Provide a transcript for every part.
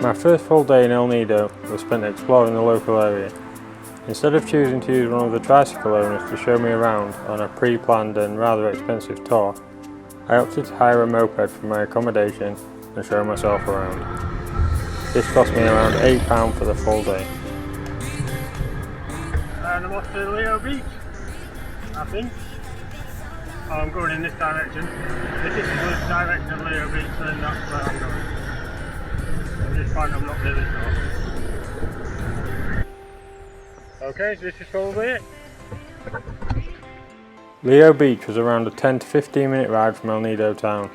My first full day in El Nido was spent exploring the local area. Instead of choosing to use one of the tricycle owners to show me around on a pre-planned and rather expensive tour, I opted to hire a moped for my accommodation and show myself around. This cost me around £8 for the full day. And I'm off to Leo Beach, I think. Oh, I'm going in this direction. If this is the direction of Leo Beach, then that's where I'm going. At this point I'm not really sure. Okay, so this is probably it. Leo Beach was around a 10 to 15 minute ride from El Nido town.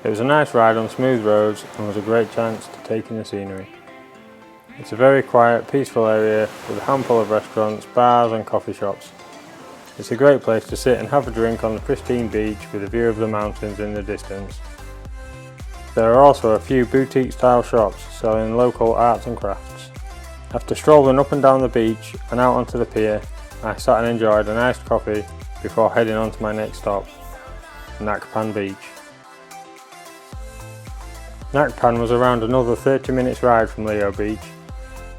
It was a nice ride on smooth roads and was a great chance to take in the scenery. It's a very quiet, peaceful area with a handful of restaurants, bars and coffee shops. It's a great place to sit and have a drink on the pristine beach with a view of the mountains in the distance. There are also a few boutique style shops selling local arts and crafts. After strolling up and down the beach and out onto the pier, I sat and enjoyed an iced coffee before heading on to my next stop, Nakpan Beach. Nakpan was around another 30 minutes ride from Leo Beach,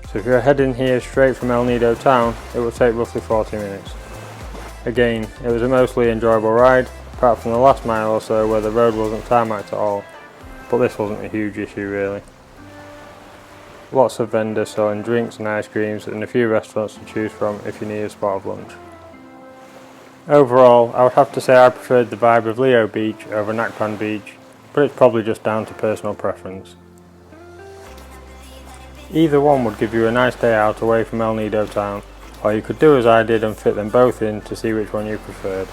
so if you're heading here straight from El Nido town, it will take roughly 40 minutes. Again, it was a mostly enjoyable ride, apart from the last mile or so where the road wasn't tarmacked at all, but this wasn't a huge issue really. Lots of vendors selling drinks and ice creams and a few restaurants to choose from if you need a spot of lunch. Overall, I would have to say I preferred the vibe of Leo Beach over Nakpan Beach, but it's probably just down to personal preference. Either one would give you a nice day out away from El Nido town, or you could do as I did and fit them both in to see which one you preferred.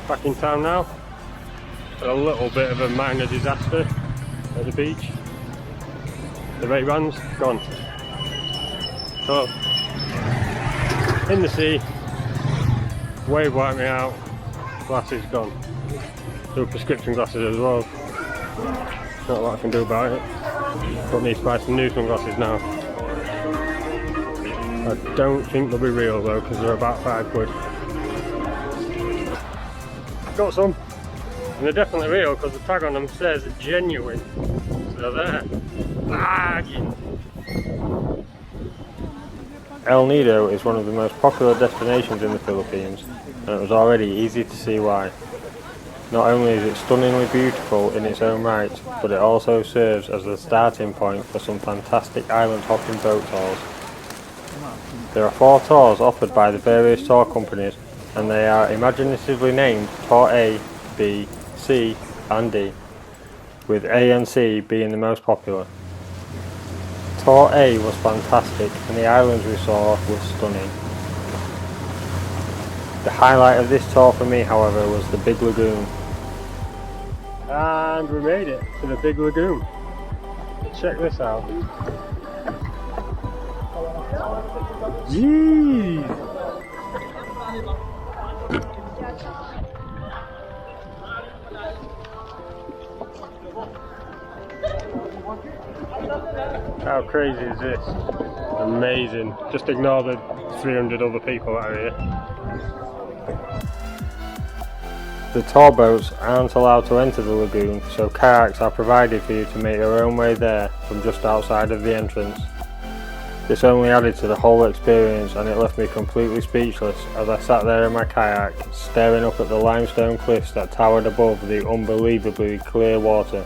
Back in town now. A little bit of a minor disaster at the beach. The Ray-Bans gone. So, in the sea, wave wiped me out, glasses gone. There were prescription glasses as well. Not a lot I can do about it. But need to buy some new sunglasses now. I don't think they'll be real though, because they're about £5. Got some, and they're definitely real because the tag on them says genuine. So there. Bargain. El Nido is one of the most popular destinations in the Philippines, and it was already easy to see why. Not only is it stunningly beautiful in its own right, but it also serves as the starting point for some fantastic island hopping boat tours. There are 4 tours offered by the various tour companies, and they are imaginatively named Tour A, B, C and D, with A and C being the most popular. Tour A was fantastic and the islands we saw were stunning. The highlight of this tour for me, however, was the Big Lagoon. And we made it to the Big Lagoon. Check this out. Jeez! How crazy is this? Amazing. Just ignore the 300 other people out here. The tour boats aren't allowed to enter the lagoon, so kayaks are provided for you to make your own way there from just outside of the entrance. This only added to the whole experience, and it left me completely speechless as I sat there in my kayak, staring up at the limestone cliffs that towered above the unbelievably clear water.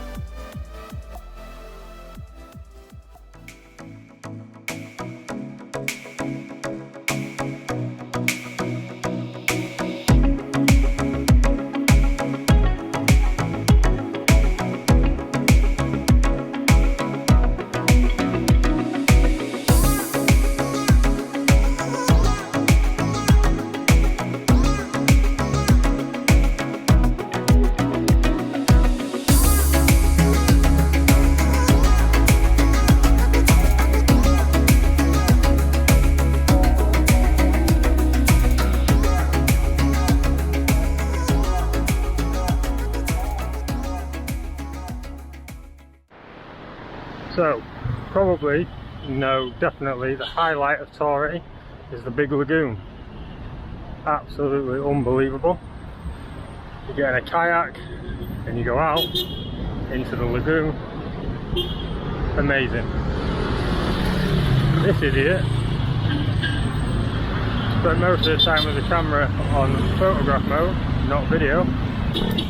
So, probably, no, definitely the highlight of Torrey is the Big Lagoon. Absolutely unbelievable. You get in a kayak and you go out into the lagoon. Amazing. This idiot spent most of the time with the camera on photograph mode, not video,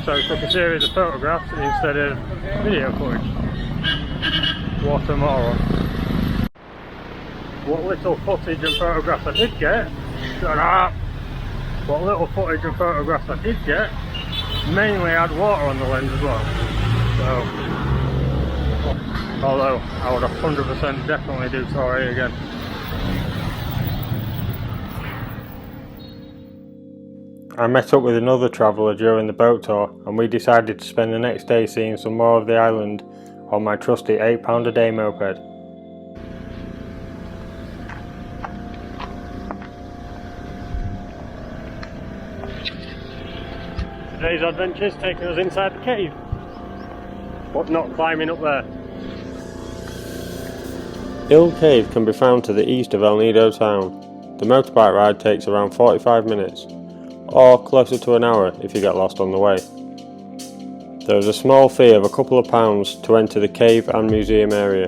so he took a series of photographs instead of video footage. What a moron. What little footage and photographs I did get, shut up! What little footage and photographs I did get mainly had water on the lens as well. So, although I would 100% definitely do Torrey again. I met up with another traveller during the boat tour and we decided to spend the next day seeing some more of the island on my trusty £8 a day moped. Today's adventure's taking us inside the cave, but not climbing up there. Ill Cave can be found to the east of El Nido town. The motorbike ride takes around 45 minutes, or closer to an hour if you get lost on the way. There is a small fee of a couple of pounds to enter the cave and museum area.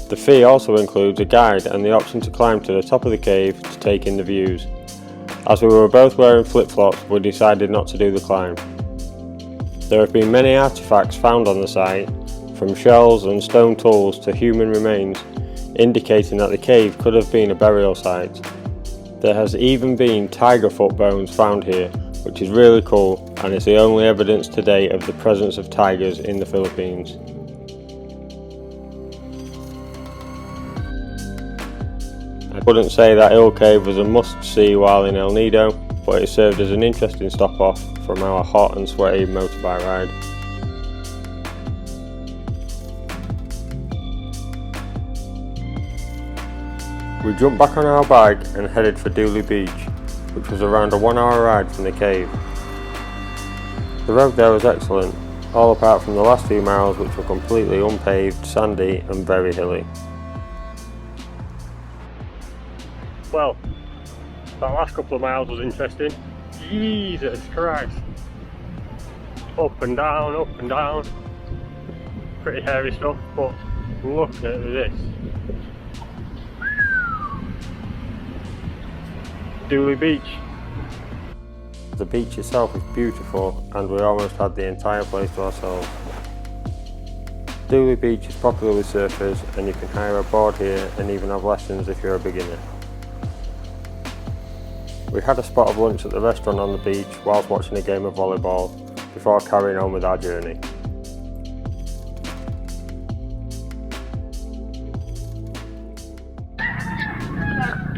The fee also includes a guide and the option to climb to the top of the cave to take in the views. As we were both wearing flip-flops, we decided not to do the climb. There have been many artifacts found on the site, from shells and stone tools to human remains, indicating that the cave could have been a burial site. There has even been tiger foot bones found here, which is really cool and is the only evidence today of the presence of tigers in the Philippines. I wouldn't say that Ill Cave was a must-see while in El Nido, but it served as an interesting stop-off from our hot and sweaty motorbike ride. We jumped back on our bike and headed for Dooley Beach, which was around a 1 hour ride from the cave. The road there was excellent, all apart from the last few miles which were completely unpaved, sandy and very hilly. Well, that last couple of miles was interesting. Jesus Christ. Up and down. Pretty hairy stuff, but look at this. Dooley Beach. The beach itself is beautiful and we almost had the entire place to ourselves. Dooley Beach is popular with surfers and you can hire a board here and even have lessons if you're a beginner. We had a spot of lunch at the restaurant on the beach whilst watching a game of volleyball before carrying on with our journey.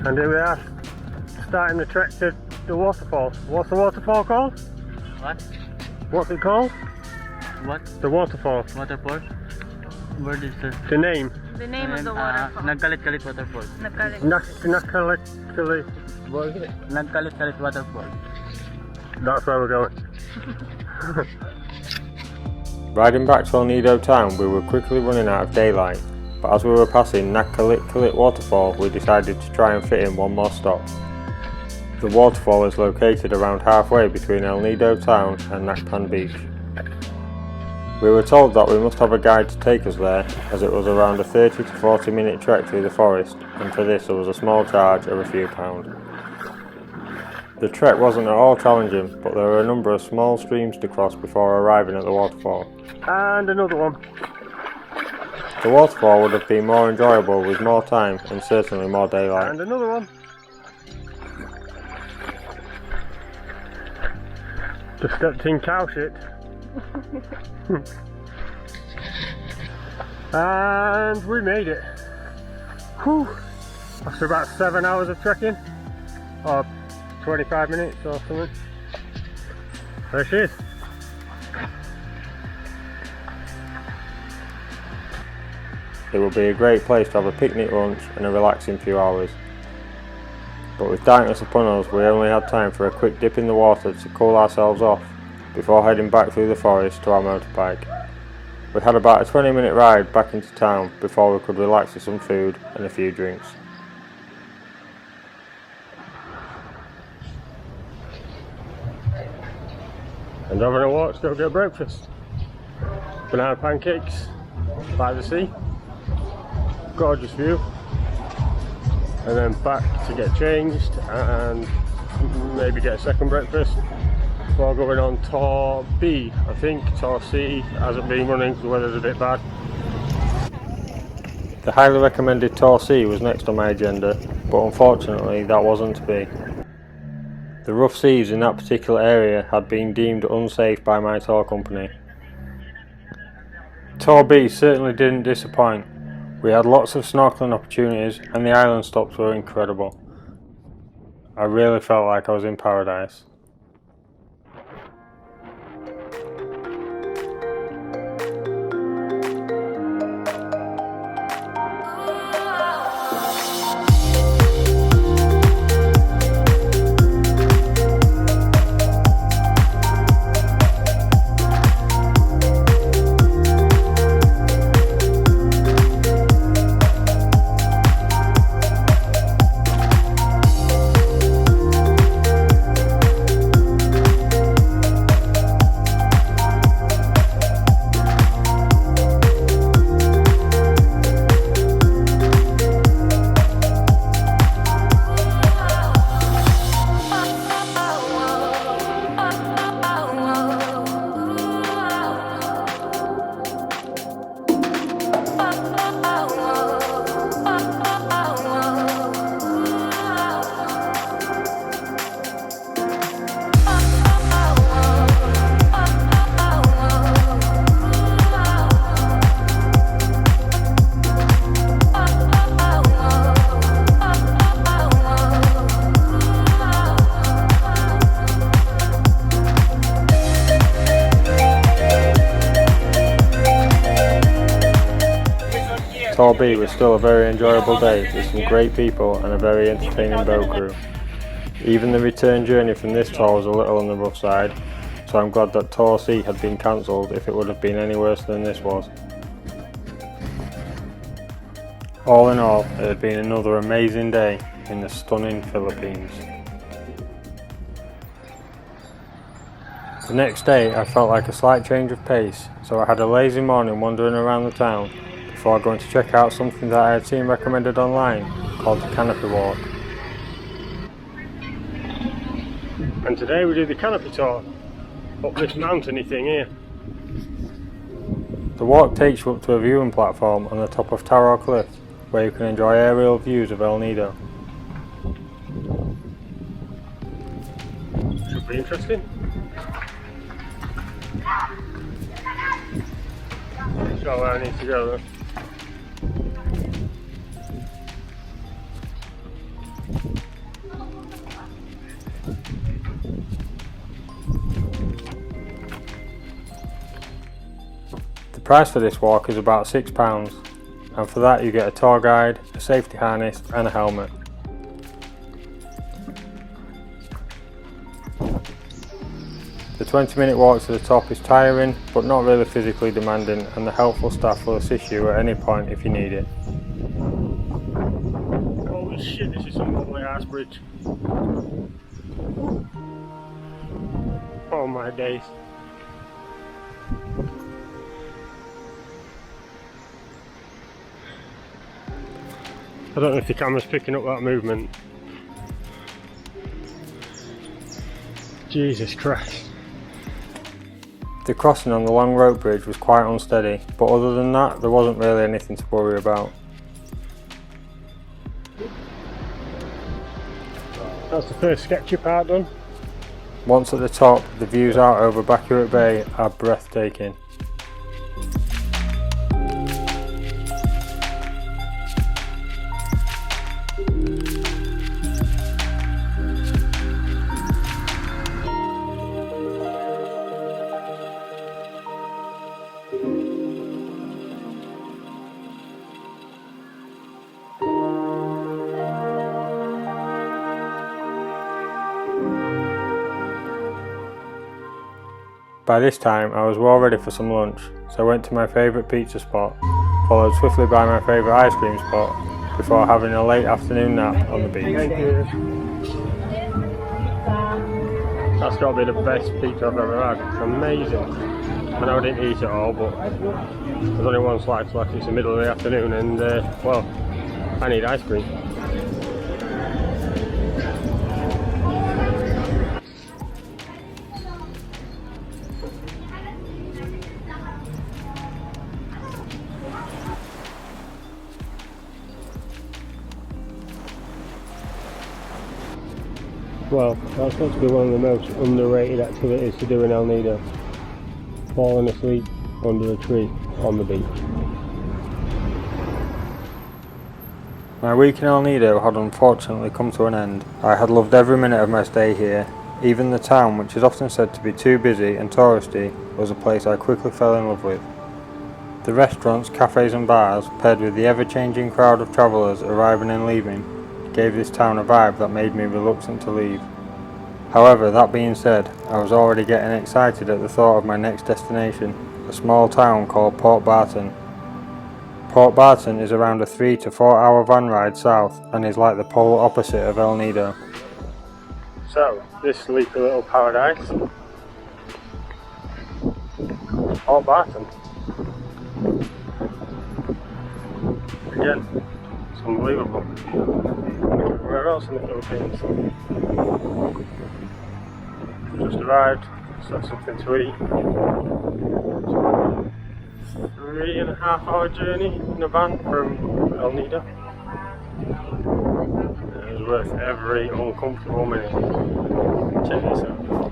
And here we are, starting the trek to the waterfall. What's the waterfall called? What? What's it called? What? The waterfall. Waterfall? Where is this? The name. The name of the waterfall. Nagkalit-kalit Waterfall. Nakalit. What is it? Nagkalit-kalit Waterfall. That's where we're going. Riding back to El Nido town, we were quickly running out of daylight, but as we were passing Nagkalit Waterfall, we decided to try and fit in one more stop. The waterfall is located around halfway between El Nido town and Nakpan Beach. We were told that we must have a guide to take us there, as it was around a 30 to 40 minute trek through the forest, and for this there was a small charge of a few pounds. The trek wasn't at all challenging, but there were a number of small streams to cross before arriving at the waterfall. And another one. The waterfall would have been more enjoyable with more time and certainly more daylight. And another one. Just stepped in cow shit. And we made it. Whew. After about 7 hours of trekking, or 25 minutes or something. There she is. It would be a great place to have a picnic lunch and a relaxing few hours. But with darkness upon us, we only had time for a quick dip in the water to cool ourselves off before heading back through the forest to our motorbike. We had about a 20-minute ride back into town before we could relax with some food and a few drinks. and having a walk to go get breakfast. Banana pancakes by the sea, gorgeous view, and then back to get changed and maybe get a second breakfast before going on Tour B. I think Tour C hasn't been running because the weather's a bit bad. The highly recommended Tour C was next on my agenda, but unfortunately that wasn't to be. The rough seas in that particular area had been deemed unsafe by my tour company. Tour B certainly didn't disappoint. We had lots of snorkelling opportunities and the island stops were incredible. I really felt like I was in paradise. Tour B was still a very enjoyable day with some great people and a very entertaining boat crew. Even the return journey from this tour was a little on the rough side, so I'm glad that Tour C had been cancelled if it would have been any worse than this was. All in all, it had been another amazing day in the stunning Philippines. The next day I felt like a slight change of pace, so I had a lazy morning wandering around the town before going to check out something that I had seen recommended online called the Canopy Walk. And today we do the canopy tour up this mountainy thing here. The walk takes you up to a viewing platform on the top of Taro Cliff where you can enjoy aerial views of El Nido. Should be interesting. So where I need to go then. The price for this walk is about £6, and for that you get a tour guide, a safety harness and a helmet. The 20-minute walk to the top is tiring but not really physically demanding, and the helpful staff will assist you at any point if you need it. Holy shit, this is some lovely ass bridge. Oh my days. I don't know if the camera's picking up that movement. Jesus Christ. The crossing on the long rope bridge was quite unsteady, but other than that there wasn't really anything to worry about. That's the first sketchy part done. Once at the top, the views out over Bacurit Bay are breathtaking. By this time I was well ready for some lunch, so I went to my favourite pizza spot, followed swiftly by my favourite ice cream spot, before having a late afternoon nap on the beach. Thank you. That's got to be the best pizza I've ever had. It's amazing. I know I didn't eat it all, but there's only one slice left. It's the middle of the afternoon, and well, I need ice cream. Well, that's got to be one of the most underrated activities to do in El Nido. Falling asleep under a tree on the beach. My week in El Nido had unfortunately come to an end. I had loved every minute of my stay here. Even the town, which is often said to be too busy and touristy, was a place I quickly fell in love with. The restaurants, cafes and bars, paired with the ever-changing crowd of travellers arriving and leaving, gave this town a vibe that made me reluctant to leave. However, that being said, I was already getting excited at the thought of my next destination, a small town called Port Barton. Port Barton is around a 3 to 4 hour van ride south and is like the polar opposite of El Nido. So, this sleepy little paradise, Port Barton. Again, it's unbelievable. Where else in the Philippines? Just arrived, just had something to eat. 3.5 hour journey in a van from El Nido. It was worth every uncomfortable minute. Check this out.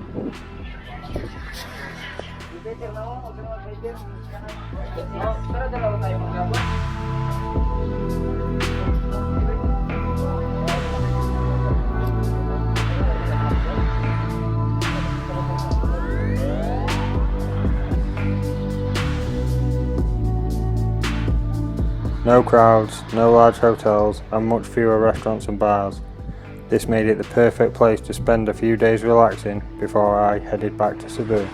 No crowds, no large hotels, and much fewer restaurants and bars. This made it the perfect place to spend a few days relaxing before I headed back to Cebu.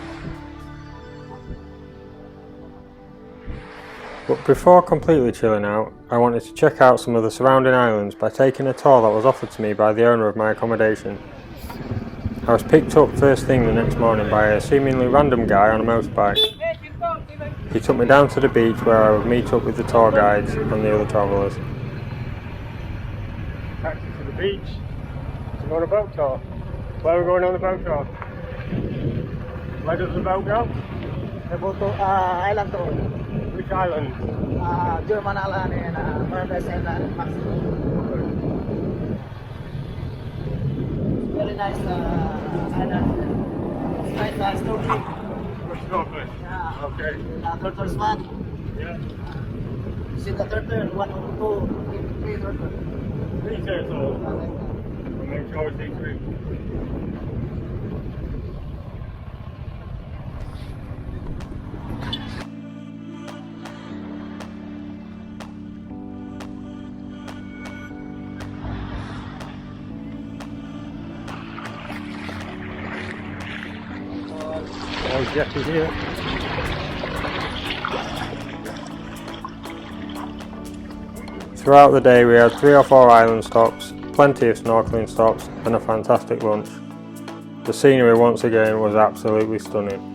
But before completely chilling out, I wanted to check out some of the surrounding islands by taking a tour that was offered to me by the owner of my accommodation. I was picked up first thing the next morning by a seemingly random guy on a motorbike. He took me down to the beach where I would meet up with the tour guides and the other travellers. Taxi to the beach to go on a boat tour. Where are we going on the boat tour? Where does the boat go? I go to island to Which island? German Island and Paradise Island. Very nice island. It's nice snorkeling. Snorkeling. Yeah. Okay. Turtle spot. Yeah. See the turtle, 1 or 2, 3 turtles. 3 turtles. We'll make sure we see 3. Yes, he's here. Throughout the day we had 3 or 4 island stops, plenty of snorkelling stops and a fantastic lunch. The scenery once again was absolutely stunning.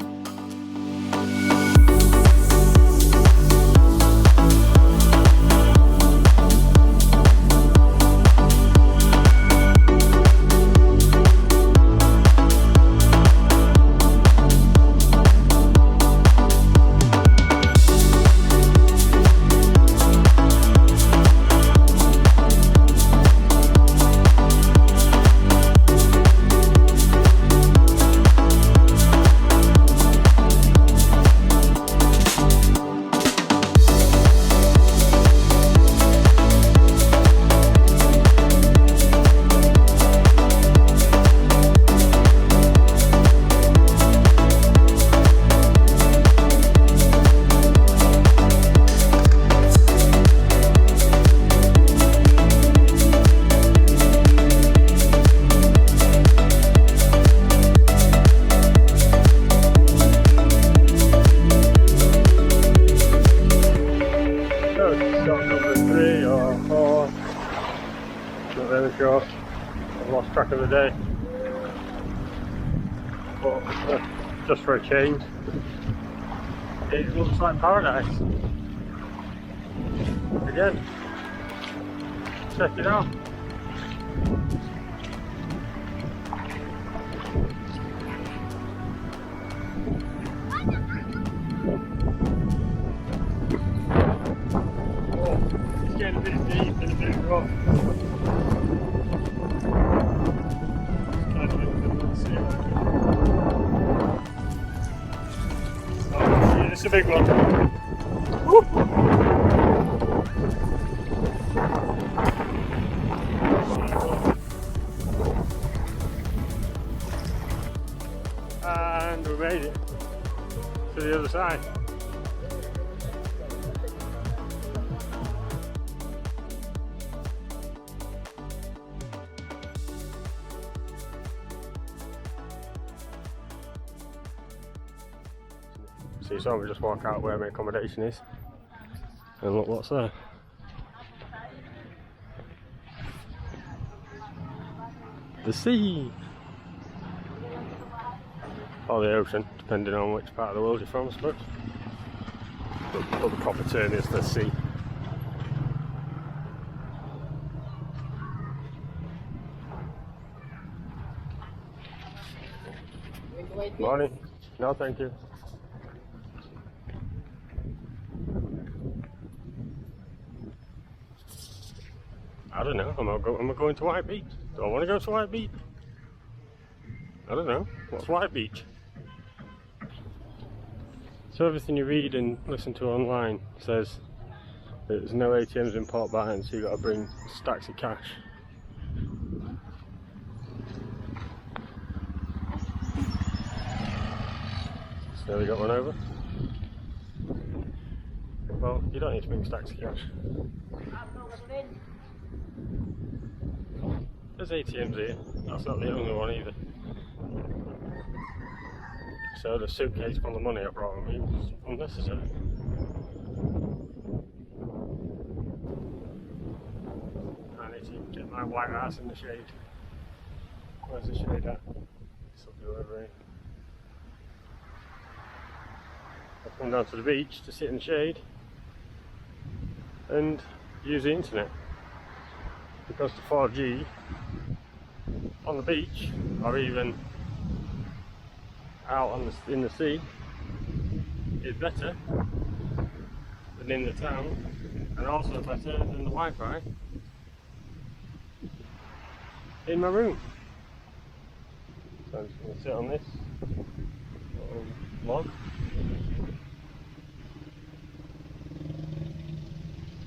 Not really sure. I've lost track of the day. but just for a change, it looks like paradise. Again, check it out. It's getting a bit deep and a bit rough. It's a big one. Woo! And we made it to the other side. So we just walk out where my accommodation is and look what's there. The sea! Or the ocean, depending on which part of the world you're from, I suppose. But the proper term is the sea. Morning. No, thank you. I don't know. Am I going to White Beach? Do I want to go to White Beach? I don't know. What's White Beach? So everything you read and listen to online says there's no ATMs in Port Barton, so you've got to bring stacks of cash. So we got one over. Well, you don't need to bring stacks of cash. There's ATMs here. That's not the only one either. So the suitcase full of money I brought with me was unnecessary. I need to get my white ass in the shade. Where's the shade at? This will do over here. I've come down to the beach to sit in the shade and use the internet. Because the 4G on the beach, or even out on in the sea, is better than in the town, and also better than the Wi-Fi in my room. So I'm just going to sit on this little log,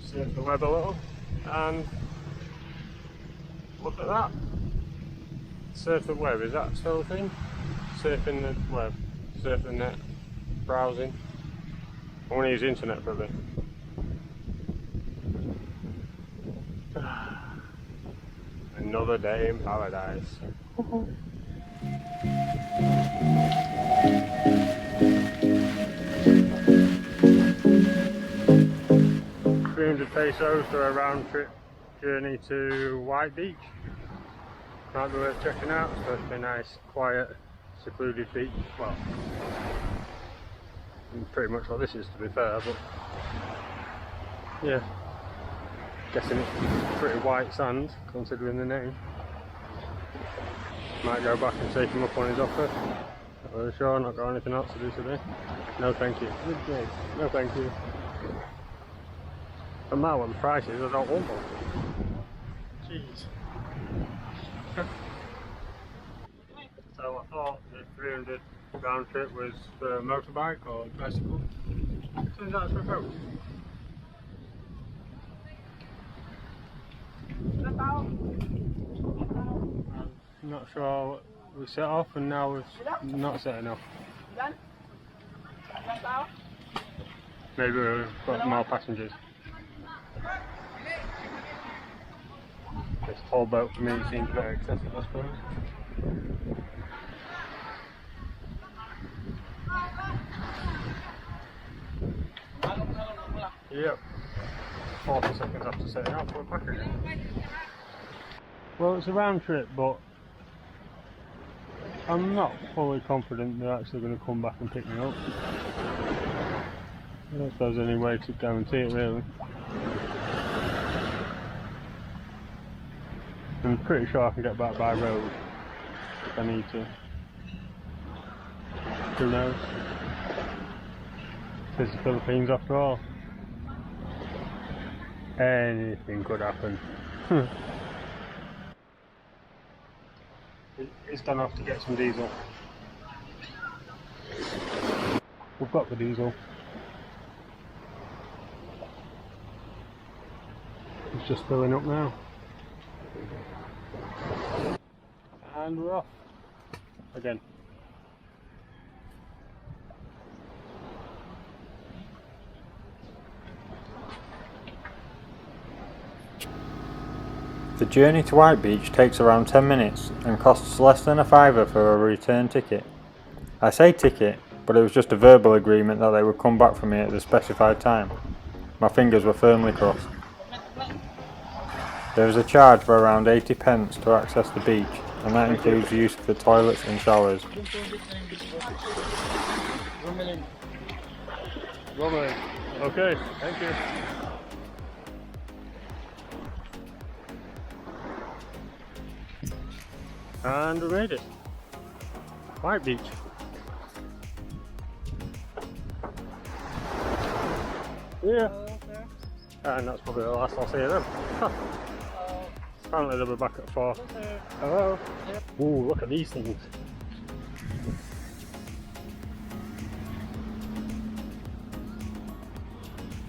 surf the web a little, and look at that. Surf the web, is that still a thing? Surfing the web, surf the net, browsing. I want to use the internet for a bit. Another day in paradise. 300 pesos for a round trip journey to White Beach. Might be worth checking out. It's supposed to be a nice, quiet, secluded beach. Well, pretty much what this is, to be fair, but yeah, guessing it's pretty white sand considering the name. Might go back and take him up on his offer. Not really sure, not got anything else to do today. No thank you. No thank you. And now on the prices, I don't want one. Jeez. So I thought the 300 round trip was for a motorbike or a bicycle. Turns out it's for both. I'm not sure what we set off, and now we've not set enough. Maybe we've got more passengers. This whole boat for me seems very excessive, I suppose. Yep. 40 seconds after setting off, we're back again. Well, it's a round trip, but I'm not fully confident they're actually going to come back and pick me up. I don't suppose there's any way to guarantee it really. I'm pretty sure I can get back by road if I need to. Who knows? It's the Philippines after all. Anything could happen. It's gone off to get some diesel. We've got the diesel. It's just filling up now. And we're off. Again. The journey to White Beach takes around 10 minutes and costs less than £5 for a return ticket. I say ticket, but it was just a verbal agreement that they would come back for me at the specified time. My fingers were firmly crossed. There is a charge for around 80 pence to access the beach, and that includes use of the toilets and showers. Okay, thank you. And we made it. White Beach. Yeah. And that's probably the last I'll see of them. Apparently they'll be back at 4. Hello. Ooh, look at these things.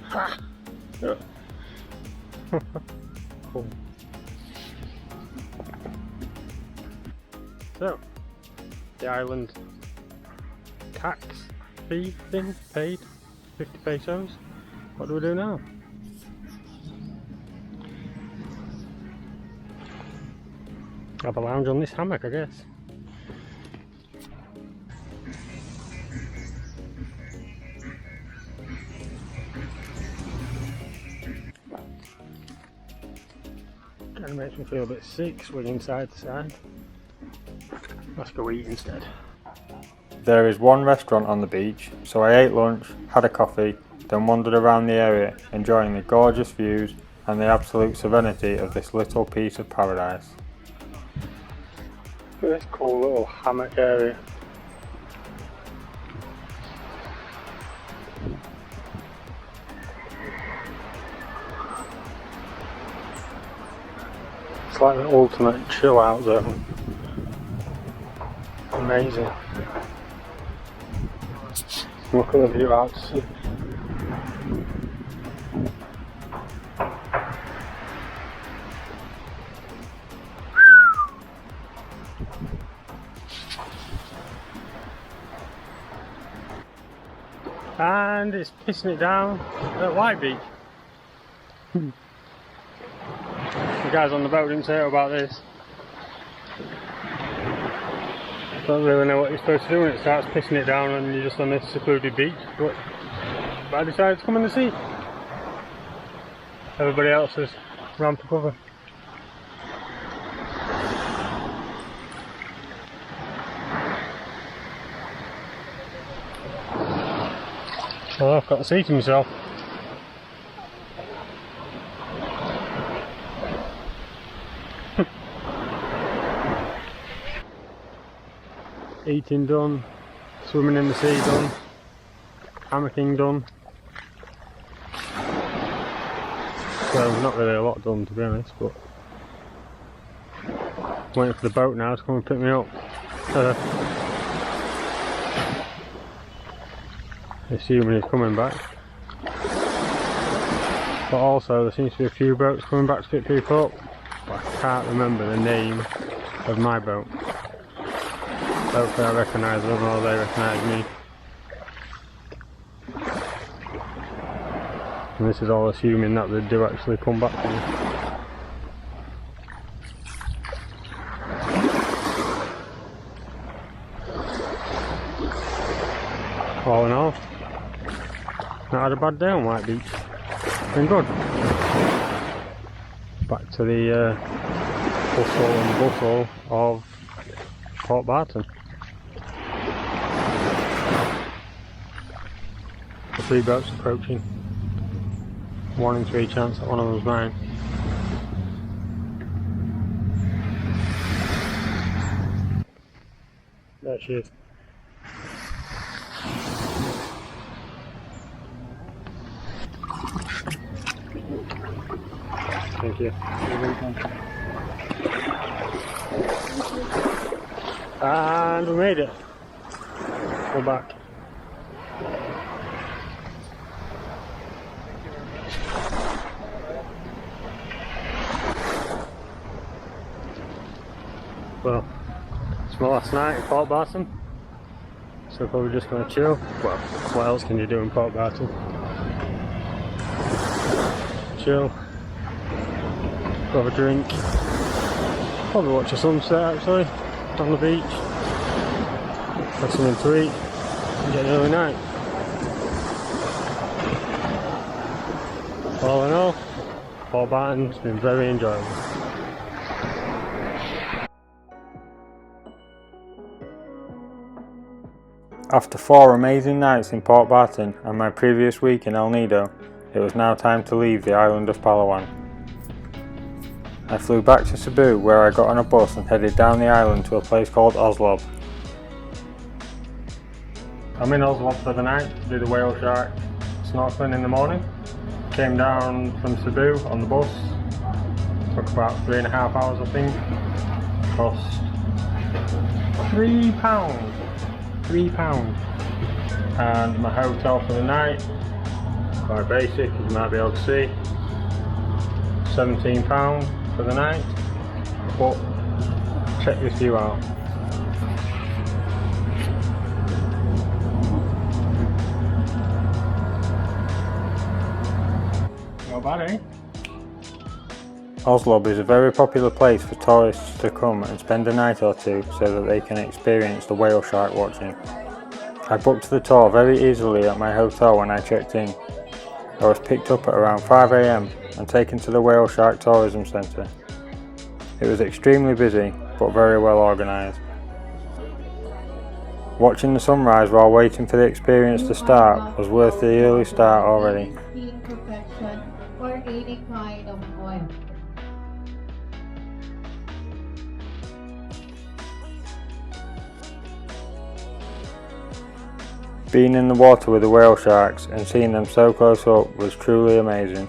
Ha! Yeah. Cool. So, the island tax fee thing paid, 50 pesos. What do we do now? Have a lounge on this hammock, I guess. Kind of makes me feel a bit sick swinging side to side. Let's go eat instead. There is one restaurant on the beach, so I ate lunch, had a coffee, then wandered around the area, enjoying the gorgeous views and the absolute serenity of this little piece of paradise. Look at this cool little hammock area. It's like the ultimate chill out zone. Amazing. Look at the view out to sea. And it's pissing it down at White Beach. The guys on the boat didn't say about this. Don't really know what you're supposed to do when it starts pissing it down and you're just on this secluded beach. But I decided to come in the sea. Everybody else has ran for cover. So I've got the sea to myself. Eating done, swimming in the sea done, hammocking done. So not really a lot done to be honest, but I'm waiting for the boat now to come and pick me up. Assuming he's coming back. But also there seems to be a few boats coming back to pick people up, but I can't remember the name of my boat. Hopefully I recognise them or they recognise me. And this is all assuming that they do actually come back to me. All in all, not had a bad day on White Beach. Been good. Back to the hustle and bustle of Port Barton. 3 boats approaching. 1 in 3 chance that one of them's mine. There she is. Thank you. And we made it. Go back. Well, it's my last night at Port Barton, so probably just going to chill. Well, what else can you do in Port Barton? Chill, have a drink, probably watch a sunset actually, on the beach, have something to eat, and get an early night. All in all, Port Barton's been very enjoyable. After 4 amazing nights in Port Barton and my previous week in El Nido, it was now time to leave the island of Palawan. I flew back to Cebu, where I got on a bus and headed down the island to a place called Oslob. I'm in Oslob for the night to do the whale shark snorkelling in the morning. Came down from Cebu on the bus, took about 3.5 hours I think, cost £3. And my hotel for the night, quite basic as you might be able to see, £17 for the night, but check this view out. Not bad, eh? Oslob is a very popular place for tourists to come and spend a night or two so that they can experience the whale shark watching. I booked the tour very easily at my hotel when I checked in. I was picked up at around 5 AM and taken to the Whale Shark Tourism Centre. It was extremely busy but very well organised. Watching the sunrise while waiting for the experience to start was worth the early start already. Being in the water with the whale sharks and seeing them so close up was truly amazing.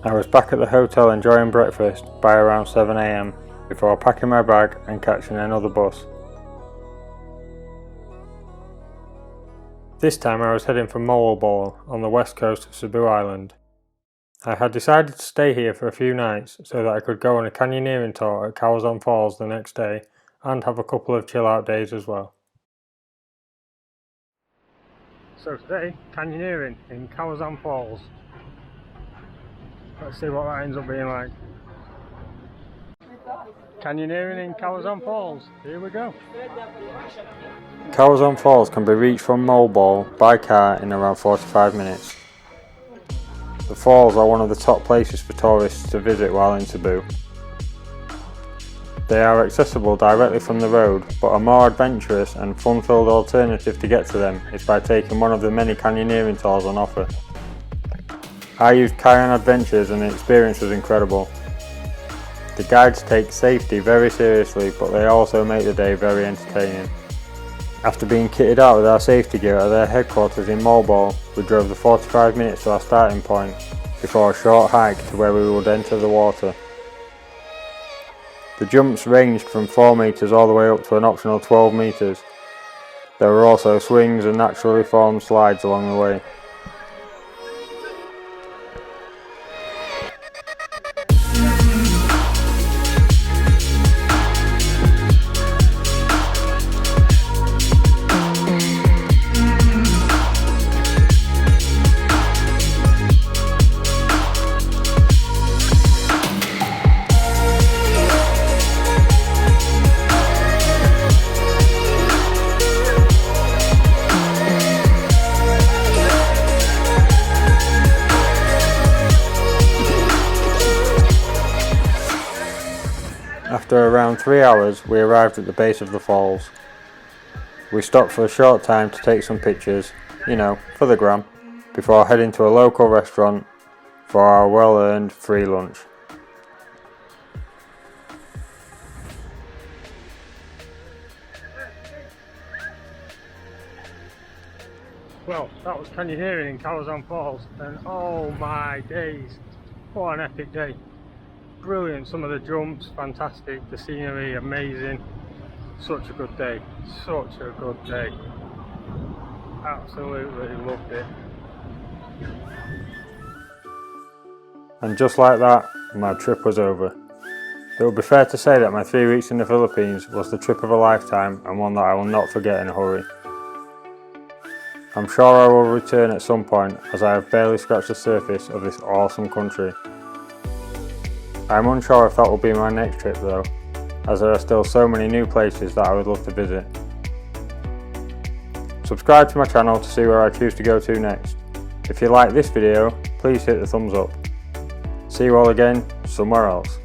I was back at the hotel enjoying breakfast by around 7 AM before packing my bag and catching another bus. This time I was heading for Moalboal on the west coast of Cebu Island. I had decided to stay here for a few nights so that I could go on a canyoneering tour at Cowazon Falls the next day and have a couple of chill out days as well. So today, canyoneering in Cowazon Falls. Let's see what that ends up being like. Canyoneering in Cowazon Falls. Here we go. Cowazon Falls can be reached from Moalboal by car in around 45 minutes. The falls are one of the top places for tourists to visit while in Cebu. They are accessible directly from the road, but a more adventurous and fun-filled alternative to get to them is by taking one of the many canyoneering tours on offer. I used Kayan Adventures and the experience was incredible. The guides take safety very seriously, but they also make the day very entertaining. After being kitted out with our safety gear at their headquarters in Moalboal, we drove the 45 minutes to our starting point before a short hike to where we would enter the water. The jumps ranged from 4 metres all the way up to an optional 12 metres. There were also swings and naturally formed slides along the way. After around 3 hours, we arrived at the base of the falls. We stopped for a short time to take some pictures, you know, for the gram, before heading to a local restaurant for our well-earned free lunch. Well, that was canyoneering in Calazan Falls, and oh my days, what an epic day. Brilliant, some of the jumps, fantastic, the scenery, amazing. Such a good day, such a good day. Absolutely loved it. And just like that, my trip was over. It would be fair to say that my 3 weeks in the Philippines was the trip of a lifetime and one that I will not forget in a hurry. I'm sure I will return at some point, as I have barely scratched the surface of this awesome country. I am unsure if that will be my next trip though, as there are still so many new places that I would love to visit. Subscribe to my channel to see where I choose to go to next. If you like this video, please hit the thumbs up. See you all again somewhere else.